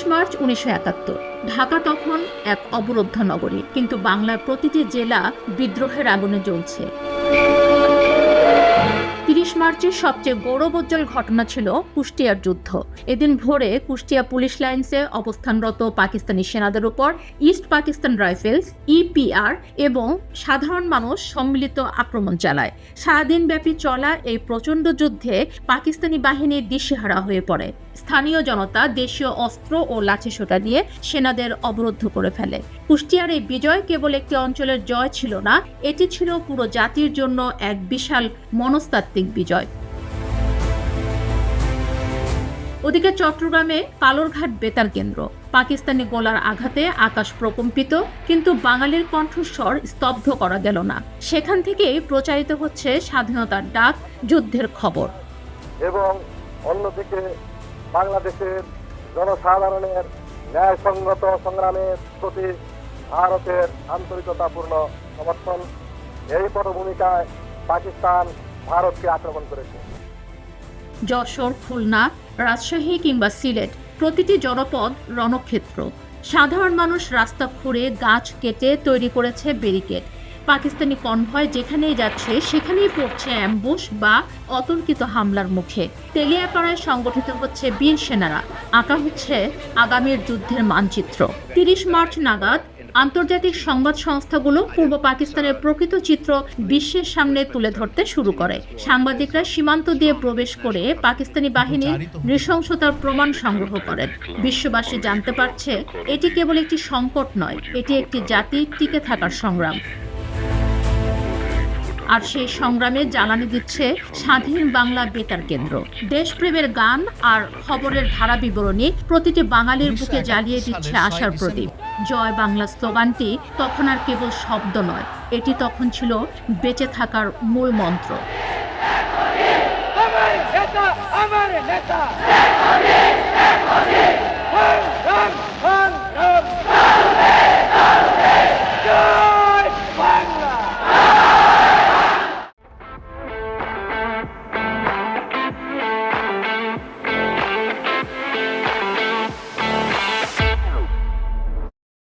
30 March 1971। Dhaka তখন এক অবরুদ্ধ নগরী, কিন্তু বাংলার প্রতিটি জেলা বিদ্রোহের আগুনে জ্বলছে। 30 মার্চের সবচেয়ে গৌরবোজ্জ্বল ঘটনা ছিল কুষ্টিয়ার যুদ্ধ। এদিন ভোরে কুষ্টিয়া পুলিশ লাইন্সে অবস্থানরত পাকিস্তানি সেনাদের উপর ইস্ট পাকিস্তান রাইফেলস ইপিআর এবং সাধারণ মানুষ সম্মিলিত আক্রমণ চালায়। সারাদিন ব্যাপী চলা এই প্রচণ্ড যুদ্ধে পাকিস্তানি বাহিনী দিশেহারা হয়ে পড়ে। স্থানীয় জনতা দেশীয় অস্ত্র ও লাঠিসোঁটা দিয়ে সেনাদের অবরুদ্ধ করে ফেলে। কুষ্টিয়ার এই বিজয় কেবল একটি অঞ্চলের জয় ছিল না, এটি ছিল পুরো জাতির জন্য এক বিশাল মনস্তাত্ত্বিক বিজয়। ওদিকে চট্টগ্রামে কালুরঘাট বেতার কেন্দ্র। পাকিস্তানি গোলার আঘাতে আকাশ প্রকম্পিত, কিন্তু বাঙালির কণ্ঠস্বর স্তব্ধ করা গেল না। সেখান থেকেই প্রচারিত হচ্ছে স্বাধীনতার ডাক, যুদ্ধের খবর। এবং অন্যদিকে বাংলাদেশের জনসাধারণের ন্যায়সঙ্গত সংগ্রামের প্রতি ভারতের আন্তরিকতাপূর্ণ সমর্থন। এই পটভূমিকায় পাকিস্তান ভারতকে আক্রমণ করেছে। যশোর, খুলনা, রাজশাহী কিংবা সিলেট, প্রতিটি জনপদ রণক্ষেত্র। সাধারণ মানুষ রাস্তা খুঁড়ে গাছ কেটে তৈরি করেছে ব্যারিকেড। পাকিস্তানি কনভয় যেখানেই যাচ্ছে সেখানেই পড়ছে অ্যাম্বুশ বা অতর্কিত হামলার মুখে। তেলিয়াপাড়ায় সংগঠিত হচ্ছে বীর সেনারা, আঁকা হচ্ছে আগামীর যুদ্ধের মানচিত্র। 30 মার্চ নাগাদ আন্তর্জাতিক সংবাদ সংস্থাগুলো পূর্ব পাকিস্তানের প্রকৃত চিত্র বিশ্বের সামনে তুলে ধরতে শুরু করে। সাংবাদিকরা সীমান্ত দিয়ে প্রবেশ করে পাকিস্তানি বাহিনীর নৃশংসতার প্রমাণ সংগ্রহ করেন। বিশ্ববাসী জানতে পারছে এটি কেবল একটি সংকট নয়, এটি একটি জাতির টিকে থাকার সংগ্রাম। আর সেই সংগ্রামে জ্বালানি দিচ্ছে স্বাধীন বাংলা বেতার কেন্দ্র। দেশপ্রেমের গান আর খবরের ধারা বিবরণী প্রতিটি বাঙালির বুকে জ্বালিয়ে দিচ্ছে আশার প্রদীপ। জয় বাংলা স্লোগানটি তখন আর কেবল শব্দ নয়, এটি তখন ছিল বেঁচে থাকার মূল মন্ত্র। আমার নেতা